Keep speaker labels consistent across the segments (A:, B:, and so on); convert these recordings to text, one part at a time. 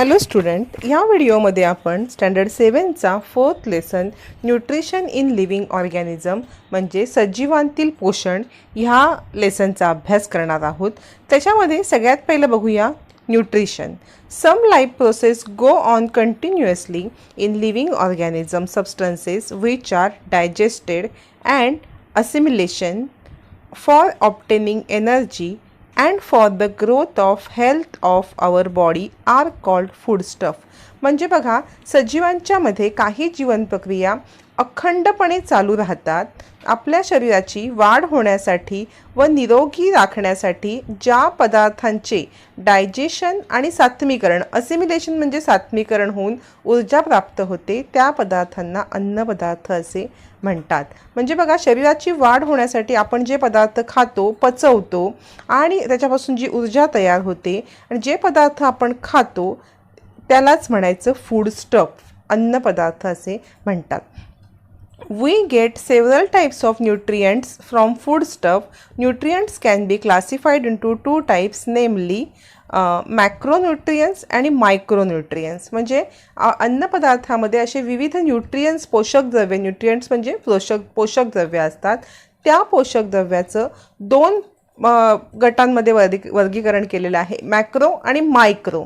A: Hello student, या व्हिडिओमध्ये आपण स्टँडर्ड 7चा 4th lesson nutrition in living organism म्हणजे सजीवांतील पोषण ह्या लेसनचा अभ्यास करणार आहोत. त्याच्यामध्ये सगळ्यात पहिलं बघूया nutrition. Some life process go on continuously in living organism substances which are digested and assimilation for obtaining energy and for the growth of health of our body are called foodstuff. म्हणजे बघा, सजीवांच्यामध्ये काही जीवन प्रक्रिया अखंडपणे चालू राहतात. आपल्या शरीराची वाढ होण्यासाठी व निरोगी राखण्यासाठी ज्या पदार्थांचे डायजेशन आणि सात्मीकरण, असिमिलेशन म्हणजे सात्मीकरण होऊन ऊर्जा प्राप्त होते, त्या पदार्थांना अन्नपदार्थ असे म्हणतात. म्हणजे बघा, शरीराची वाढ होण्यासाठी आपण जे पदार्थ खातो, पचवतो आणि त्याच्यापासून जी ऊर्जा तयार होते आणि जे पदार्थ आपण खातो त्यालाच म्हणायचं फूड स्टफ, अन्नपदार्थ असे म्हणतात. We get several types of nutrients from food stuff. Nutrients can be classified into two types, namely macronutrients आणि micronutrients. म्हणजे अन्नपदार्थामध्ये असे विविध न्यूट्रियंट्स, पोषक द्रव्य, न्यूट्रियंट्स म्हणजे पोषक द्रव्य असतात. त्या पोषक द्रव्याचं दोन गटांमध्ये वर्गीकरण केलेलं आहे, मॅक्रो आणि मायक्रो.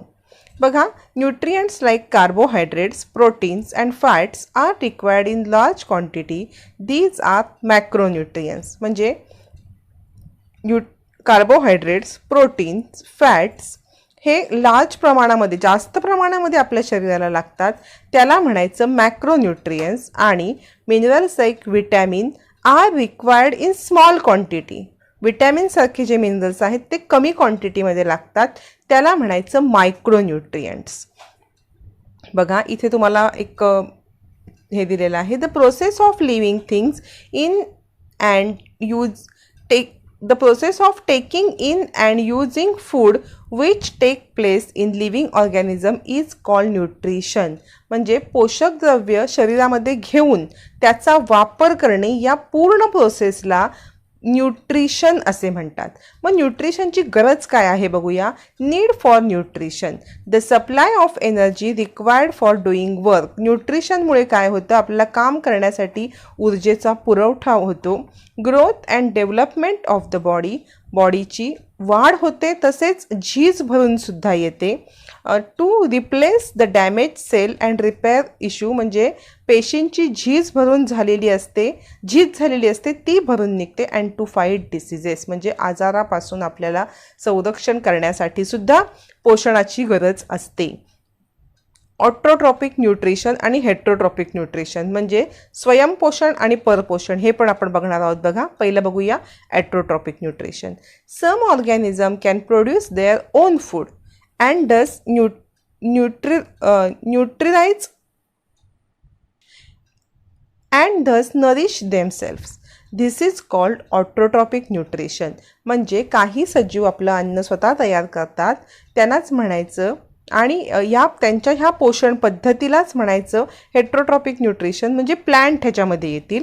A: बघा, nutrients like carbohydrates, proteins and fats are required in large quantity. These are macronutrients. म्हणजे कार्बोहायड्रेट्स, प्रोटीन्स, फॅट्स हे लार्ज प्रमाणामध्ये, जास्त प्रमाणामध्ये आपल्या शरीराला लागतात, त्याला म्हणायचं मॅक्रोन्यूट्रियंट्स. आणि minerals like vitamin are required in small quantity. विटॅमिनसारखे जे मिनरल्स आहेत ते कमी क्वांटिटीमध्ये लागतात, त्याला म्हणायचं मायक्रोन्यूट्रियंट्स. बघा, इथे तुम्हाला एक हे दिलेलं आहे, the process of living things in and use the process of taking in and using food which take place in living organism is called nutrition. म्हणजे पोषक द्रव्य शरीरामध्ये घेऊन त्याचा वापर करणे या पूर्ण प्रोसेसला न्यूट्रिशन असे म्हणतात. मग न्यूट्रिशनची गरज काय आहे बघूया. Need for nutrition, the supply of energy required for doing work. न्यूट्रिशनमुळे काय होतं, आपल्याला काम करण्यासाठी ऊर्जेचा पुरवठा होतो. Growth and development of the body, बॉडीची वाढ होते, तसेच झीज भरून सुद्धा येते. To replace the damage cell and repair issue, म्हणजे पेशींची झीज झालेली असते ती भरून निघते. अँड टू फाईट डिसीजेस, म्हणजे आजारापासून आपल्याला संरक्षण करण्यासाठी सुद्धा पोषणाची गरज असते. ऑटोट्रॉपिक न्यूट्रिशन आणि हेट्रोट्रॉपिक न्यूट्रिशन म्हणजे स्वयंपोषण आणि परपोषण, हे पण आपण बघणार आहोत. बघा, पहिलं बघूया autotrophic nutrition. Some organism can produce their own food and thus neutralise and thus nourish themselves. This is called autotrophic nutrition. म्हणजे काही सजीव आपलं अन्न स्वतः तयार करतात, त्यांनाच म्हणायचं, आणि त्यांच्या ह्या पोषण पद्धतीलाच म्हणायचं हेट्रोट्रॉपिक न्यूट्रिशन. म्हणजे प्लॅन्ट ह्याच्यामध्ये येतील,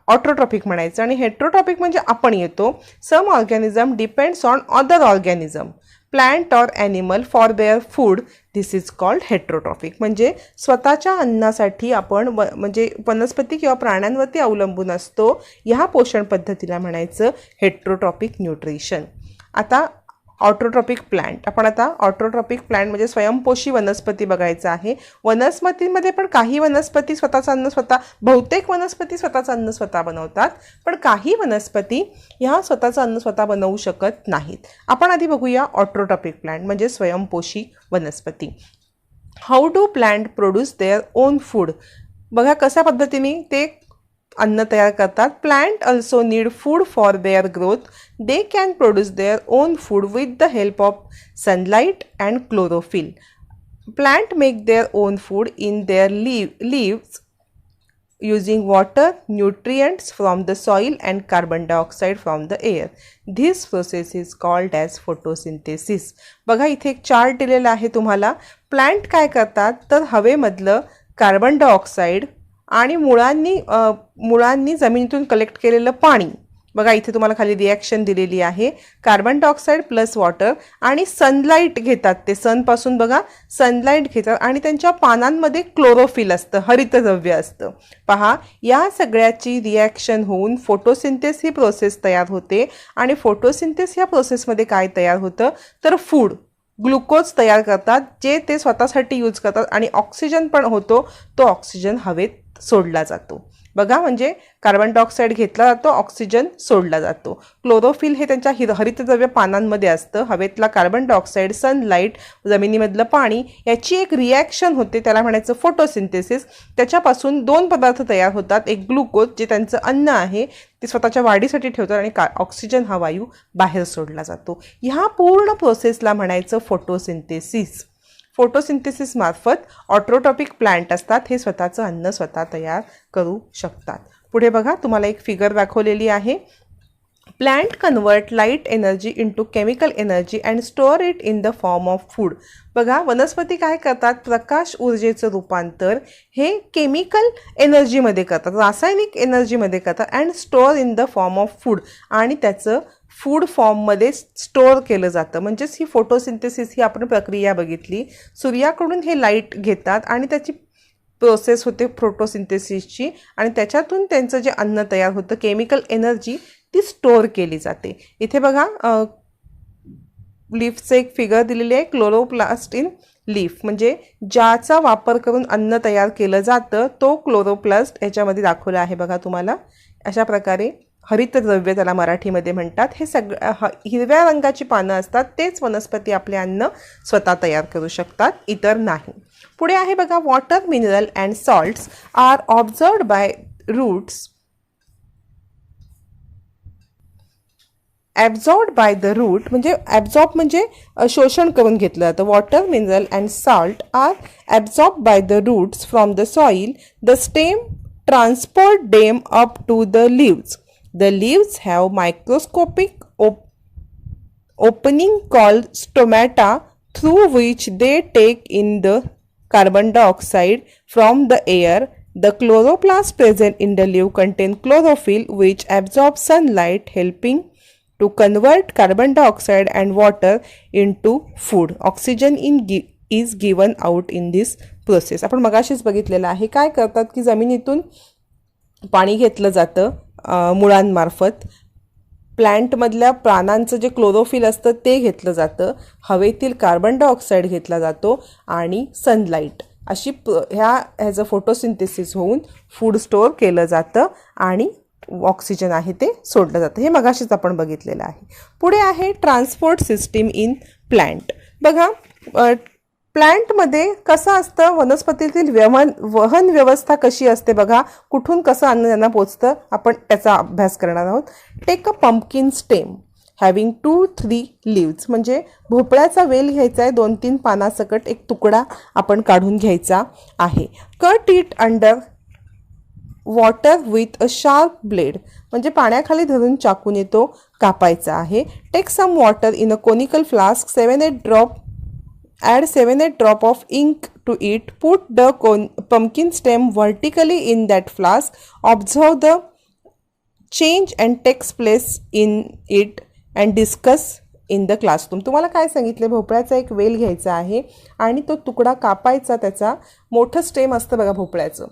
A: ऑटोट्रॉपिक म्हणायचं. आणि हेट्रोट्रॉपिक म्हणजे आपण येतो, some organism depends on other organism, plant or animal for their food. This is called heterotrophic. म्हणजे स्वतःच्या अन्नासाठी आपण म्हणजे वनस्पती किंवा प्राण्यांवरती अवलंबून असतो, ह्या पोषण पद्धतीला म्हणायचं हेट्रोट्रॉपिक न्यूट्रिशन. आता ऑटोट्रॉपिक प्लांट, आपण आता ऑटोट्रॉपिक प्लांट म्हणजे स्वयंपोषी वनस्पती बघायचं आहे. वनस्पतींमध्ये पण काही वनस्पती स्वतःचं अन्न बहुतेक वनस्पती स्वतःचं अन्न स्वतः बनवतात, पण काही वनस्पती ह्या स्वतःचं अन्न स्वतः बनवू शकत नाहीत. आपण आधी बघूया ऑटोट्रॉपिक प्लांट म्हणजे स्वयंपोषी वनस्पती. How do plant produce their own food. बघा, कशा पद्धतीने ते अन्न तयार करतात. Plant also need food for their growth. They can produce their own food with the help of sunlight and chlorophyll. Plant make their own food in their leaves using water, nutrients from the soil and carbon dioxide from the air. This process is called as photosynthesis. बघा, इथे एक chart दिलेला आहे तुम्हाला. Plant काय करतात तर हवेमधलं carbon dioxide आणि मुळांनी जमिनीतून कलेक्ट केलेलं पाणी बघा इथे तुम्हाला खाली रिॲक्शन दिलेली आहे. कार्बन डायऑक्साईड प्लस वॉटर आणि सनलाईट घेतात, ते सनपासून बघा सनलाईट घेतात आणि त्यांच्या पानांमध्ये क्लोरोफिल असतं, हरितद्रव्य असतं. पहा, या सगळ्याची रिॲक्शन होऊन फोटोसिंथेसिस ही प्रोसेस तयार होते आणि फोटोसिंथेसिस या प्रोसेसमध्ये काय तयार होतं तर फूड, ग्लुकोज तयार करतात, जे ते स्वतःसाठी यूज करतात आणि ऑक्सिजन पण होतो, तो ऑक्सिजन हवेत सोडला जातो. बघा, म्हणजे कार्बन डायऑक्साईड घेतला जातो, ऑक्सिजन सोडला जातो. क्लोरोफिल हे त्यांच्या हरितद्रव्य पानांमध्ये असतं. हवेतला कार्बन डायऑक्साईड, सनलाईट, जमिनीमधलं पाणी याची एक रिॲक्शन होते, त्याला म्हणायचं फोटोसिंथेसिस. त्याच्यापासून दोन पदार्थ तयार होतात, एक ग्लुकोज जे त्यांचं अन्न आहे ते स्वतःच्या वाढीसाठी ठेवतात आणि ऑक्सिजन हा वायू बाहेर सोडला जातो. ह्या पूर्ण प्रोसेसला म्हणायचं फोटोसिंथेसिस. फोटोसिंथेसिस मार्फत ऑटोट्रॉपिक प्लांट असतात, हे स्वतःचं अन्न स्वतः तयार करू शकतात. पुढे बघा, तुम्हाला एक फिगर दाखवलेली आहे. Plant convert light energy into chemical energy and store it in the form of food. बघा, वनस्पती काय करतात, प्रकाश ऊर्जेचं रूपांतर हे केमिकल एनर्जीमध्ये करतात, रासायनिक एनर्जीमध्ये करतात, and store in the form of food, आणि त्याचं फूड फॉर्ममध्ये स्टोअर केलं जातं. म्हणजेच ही फोटोसिंथेसिस ही आपण प्रक्रिया बघितली. सूर्याकडून हे लाईट घेतात आणि त्याची प्रोसेस होते फोटोसिंथेसिसची आणि त्याच्यातून त्यांचं जे अन्न तयार होतं, केमिकल एनर्जी, ती स्टोअर केली जाते. इथे बघा लीफचं एक फिगर दिलेली आहे, क्लोरोप्लास्ट इन लीफ, म्हणजे ज्याचा वापर करून अन्न तयार केलं जातं तो क्लोरोप्लास्ट याच्यामध्ये दाखवला आहे. बघा तुम्हाला अशा प्रकारे हरितद्रव्य त्याला मराठीमध्ये म्हणतात. हे सगळं हिरव्या रंगाची पानं असतात, तेच वनस्पती आपले अन्न स्वतः तयार करू शकतात, इतर नाही. पुढे आहे बघा, water, mineral and salts are observed by roots, absorbed by the root, म्हणजे ॲब्झॉर्ब म्हणजे शोषण करून घेतलं जातं. Water, mineral and salt are absorbed by the roots from the soil. The stem transport them up to the leaves. The leaves have microscopic opening called stomata through which they take in the carbon dioxide from the air. The chloroplast present in the leaf contain chlorophyll which absorbs sunlight, helping to convert carbon dioxide and water into food. Oxygen is given out in this process. आपण मगाशीच बघितलेलं आहे. काय करतात की जमिनीतून पाणी घेतलं जातं मुळांमार्फत, प्लॅन्टमधल्या प्राणांचं जे क्लोरोफिल असतं ते घेतलं जातं, हवेतील कार्बन डायऑक्साईड घेतला जातो आणि सनलाईट, अशी ह्याचं फोटोसिंथेसिस होऊन फूड स्टोअर केलं जातं आणि ऑक्सिजन आहे ते सोडलं जातं. हे मगाशीच आपण बघितलेलं आहे. पुढे आहे ट्रान्सपोर्ट सिस्टीम इन प्लॅन्ट. बघा, प्लॅन्टमध्ये कसं असतं, वनस्पतीतील वहन व्यवस्था कशी असते बघा, कुठून कसं अन्न त्यांना पोचतं, आपण त्याचा अभ्यास करणार आहोत. Take a pumpkin stem having 2-3 leaves, म्हणजे भोपळ्याचा वेल घ्यायचा आहे, 2-3 पानासकट एक तुकडा आपण काढून घ्यायचा आहे. Cut it under water with a sharp blade, म्हणजे पाण्याखाली धरून चाकूने तो कापायचा आहे. Take some water in a conical flask, 7-8 drop, add 7-8 drop of ink to it, put the pumpkin stem vertically in that flask, observe the change and takes place in it and discuss in the classroom. तुम्हाला काय सांगितले, भोपळ्याचा एक वेल घ्यायचा आहे आणि तो तुकडा कापायचा, त्याचा मोठं स्टेम असतं बघा भोपळ्याचं,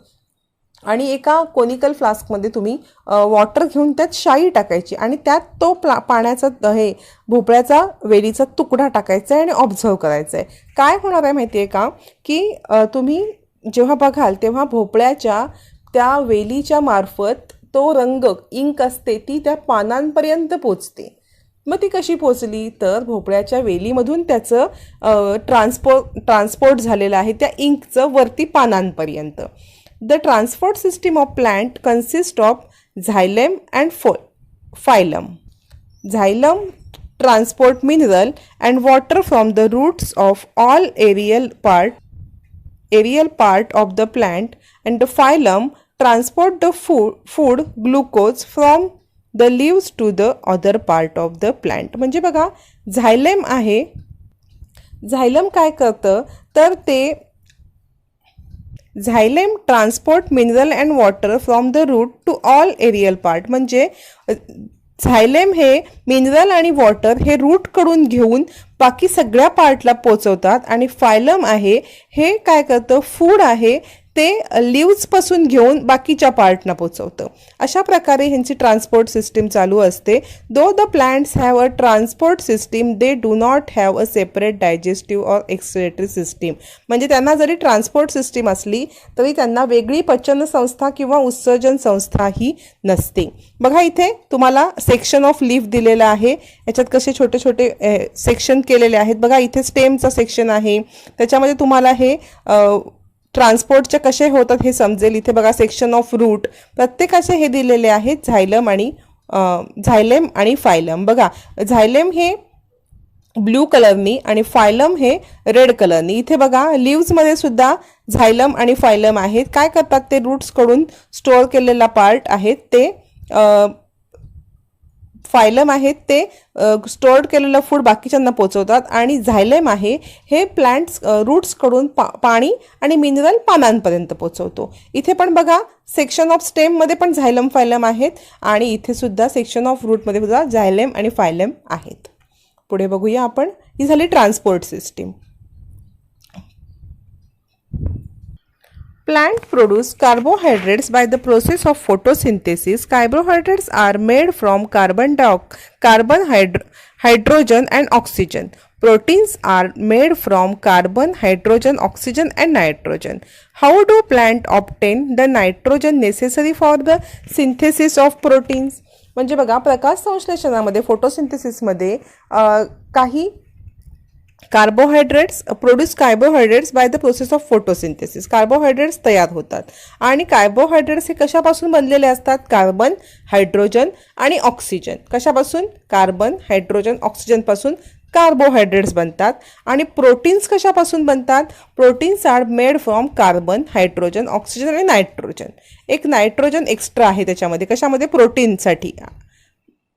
A: आणि एका कोनिकल फ्लास्कमध्ये तुम्ही वॉटर घेऊन त्यात शाई टाकायची आणि त्यात तो पाण्याचा हे भोपळ्याचा वेलीचा तुकडा टाकायचा आहे आणि ऑब्झर्व करायचं आहे. काय होणार आहे माहिती आहे का, की तुम्ही जेव्हा बघाल तेव्हा भोपळ्याच्या त्या वेलीच्या मार्फत तो रंग, इंक असते ती त्या पानांपर्यंत पोचते. मग ती कशी पोचली तर भोपळ्याच्या वेलीमधून त्याचं ट्रान्सपोर्ट झालेलं आहे त्या इंकचं वरती पानांपर्यंत. The transport system of plant consists of xylem and phylum. Xylem transport mineral and water from the roots of all aerial part of the plant, and the phylum transport the food glucose from the leaves to the other part of the plant. म्हणजे बघा, झायलेम आहे, झायलम काय करतं तर ते xylem transport mineral and water from the root to all aerial part, म्हणजे xylem हे mineral आणि वॉटर हे रूटकडून घेऊन बाकी सगळ्या पार्टला पोचवतात आणि फायलम आहे हे काय करतं, फूड आहे ते लिव्हजपासून घेऊन बाकीच्या पार्टना पोचवतं. अशा प्रकारे ह्यांची ट्रान्सपोर्ट सिस्टीम चालू असते. Though the plants have a transport system they do not have a separate digestive or excretory system. म्हणजे त्यांना जरी ट्रान्सपोर्ट सिस्टीम असली तरी त्यांना वेगळी पचन संस्था किंवा उत्सर्जन संस्था ही नसते. बघा इथे तुम्हाला सेक्शन ऑफ लीफ दिलेलं आहे. याच्यात कसे छोटे छोटे सेक्शन केलेले आहेत. बघा इथे स्टेमचा सेक्शन आहे, त्याच्यामध्ये तुम्हाला हे ट्रान्सपोर्टचे कसे होतात हे समजेल. इथे बघा सेक्शन ऑफ रूट, प्रत्येकाचे हे दिलेले आहेत झायलेम आणि फायलम. बघा झायलेम हे ब्लू कलरनी आणि फायलम हे रेड कलरनी. इथे बघा लिव्समध्ये सुद्धा झायलम आणि फायलम आहेत. काय करतात ते रूट्सकडून स्टोअर केलेला पार्ट आहेत ते फायलम आहेत ते स्टोअर्ड केलेलं फूड बाकीच्यांना पोचवतात आणि झायलेम आहे हे प्लांट्स रूट्सकडून पाणी आणि मिनरल पानांपर्यंत पोचवतो. इथे पण बघा सेक्शन ऑफ स्टेममध्ये पण झायलम फायलम आहेत आणि इथे सुद्धा सेक्शन ऑफ रूटमध्ये सुद्धा झायलेम आणि फायलम आहेत. पुढे बघूया आपण. ही झाली transport system. Plant produce carbohydrates by the process of photosynthesis. Carbohydrates are made from hydrogen and oxygen. Proteins are made from carbon, hydrogen, oxygen and nitrogen. How do plants obtain the nitrogen necessary for the synthesis of proteins? म्हणजे बघा प्रकाश संश्लेषणामध्ये फोटोसिंथेसिसमध्ये काही produce carbohydrates by the process of photosynthesis. Carbohydrates तयार होतात आणि carbohydrates हे कशापासून बनलेले असतात, कार्बन, हायड्रोजन आणि ऑक्सिजन. कशापासून, कार्बन, हायड्रोजन, ऑक्सिजनपासून कार्बोहायड्रेट्स बनतात. आणि प्रोटीन्स कशापासून बनतात, proteins are made from carbon, hydrogen, oxygen आणि नायट्रोजन. एक नायट्रोजन एक्स्ट्रा आहे त्याच्यामध्ये, कशामध्ये, प्रोटीनसाठी.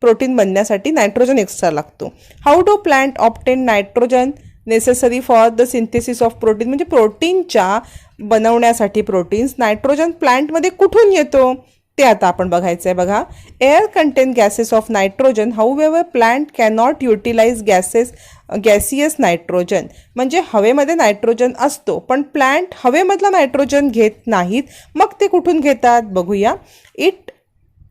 A: प्रोटीन बनण्यासाठी नायट्रोजन एक्स्ट्रा लागतो. How do plant obtain nitrogen necessary for the synthesis of protein. म्हणजे प्रोटीनच्या बनवण्यासाठी प्रोटीन्स नायट्रोजन प्लांटमध्ये कुठून येतो ते आता आपण बघायचं आहे. बघा, air contain gases of nitrogen, however plant can not utilise gaseous nitrogen. म्हणजे हवेमध्ये नायट्रोजन असतो पण प्लांट हवेमधला नायट्रोजन घेत नाहीत. मग ते कुठून घेतात बघूया.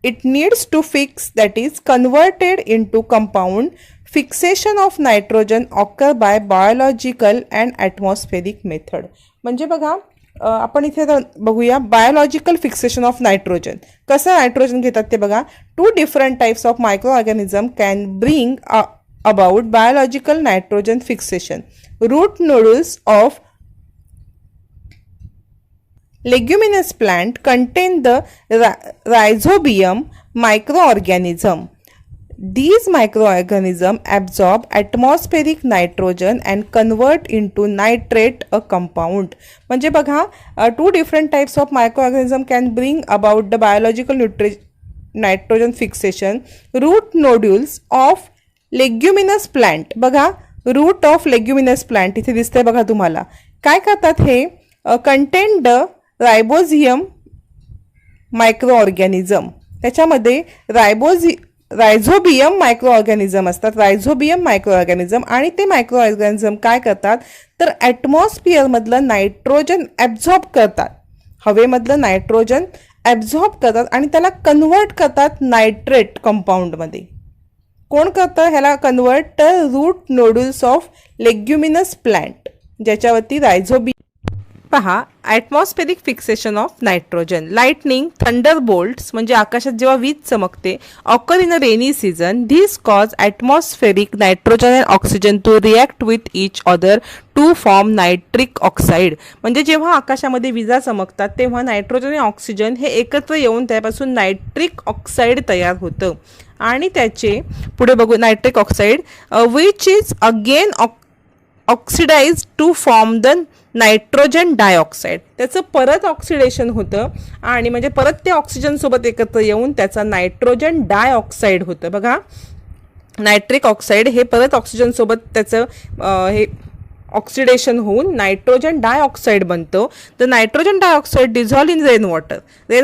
A: It needs to fix, that is converted into compound. Fixation of nitrogen occur by biological and atmospheric method. म्हणजे बघा आपण इथे बघूया बायोलॉजिकल फिक्सेशन ऑफ नायट्रोजन. कसं नायट्रोजन घेतात ते बघा. 2 different types of microorganism can bring about biological nitrogen fixation. Root nodules of leguminous plant contain the rhizobium microorganism. These microorganisms absorb atmospheric nitrogen and convert into nitrate a compound. म्हणजे बघा 2 different types of microorganism can bring about the biological nitrogen fixation. Root nodules of leguminous plant. बघा root of leguminous plant इथे दिसतंय बघा तुम्हाला. काय करतात हे, contain the रायबोझियम मायक्रोऑर्गॅनिझम. त्याच्यामध्ये रायझोबियम मायक्रोऑर्गॅनिझम असतात. रायझोबियम मायक्रोऑर्गॅनिझम आणि ते मायक्रोऑर्गॅनिझम काय करतात तर ॲटमॉस्फिअरमधलं नायट्रोजन ॲब्झॉर्ब करतात. हवेमधलं नायट्रोजन ॲब्झॉर्ब करतात आणि त्याला कन्वर्ट करतात नायट्रेट कंपाऊंडमध्ये. कोण करतं ह्याला कन्वर्ट, तर root nodules of leguminous plant, ज्याच्यावरती रायझोबियम. पहा, atmospheric fixation of nitrogen. Lightning, thunderbolts म्हणजे आकाशात जेव्हा वीज चमकते, occur in a rainy season. This cause atmospheric nitrogen and oxygen to react with each other to form nitric oxide. म्हणजे जेव्हा आकाशामध्ये विजा चमकतात तेव्हा नायट्रोजन आणि ऑक्सिजन हे एकत्र येऊन त्यापासून नायट्रिक ऑक्साईड तयार होतं आणि त्याचे पुढे बघू nitric oxide which is again oxidise to form the nitrogen dioxide. त्याचं परत ऑक्सिडेशन होतं आणि म्हणजे परत ते ऑक्सिजनसोबत एकत्र येऊन त्याचा नायट्रोजन डायऑक्साईड होतं. बघा नायट्रिक ऑक्साईड हे परत ऑक्सिजनसोबत त्याचं हे ऑक्सिडेशन होऊन नायट्रोजन डायऑक्साईड बनतं. तर nitrogen dioxide dissolve in rain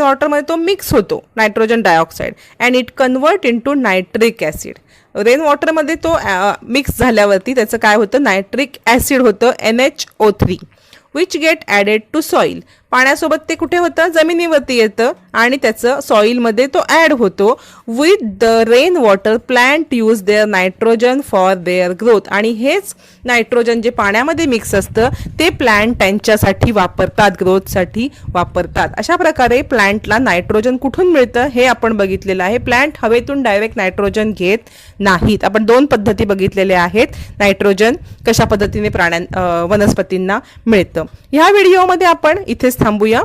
A: वॉटरमध्ये तो मिक्स होतो nitrogen dioxide and it convert into nitric acid. Rain वॉटरमध्ये तो मिक्स झाल्यावरती त्याचं काय होतं, नायट्रिक ॲसिड होतं NHO3 which get added to soil. पाण्यासोबत ते कुठे होतं, जमिनीवरती येतं आणि त्याचं सॉईलमध्ये तो ॲड होतो. With the rain water plant use their nitrogen for their growth. आणि हेच नायट्रोजन जे पाण्यामध्ये मिक्स असतं ते प्लांट त्यांच्यासाठी वापरतात, ग्रोथसाठी वापरतात. अशा प्रकारे प्लांटला नायट्रोजन कुठून मिळतं हे आपण बघितलेलं आहे. प्लांट हवेतून डायरेक्ट नायट्रोजन घेत नाहीत. आपण 2 पद्धती बघितलेल्या आहेत नायट्रोजन कशा पद्धतीने वनस्पतींना मिळतं. ह्या व्हिडिओमध्ये आपण इथेच थांबूया.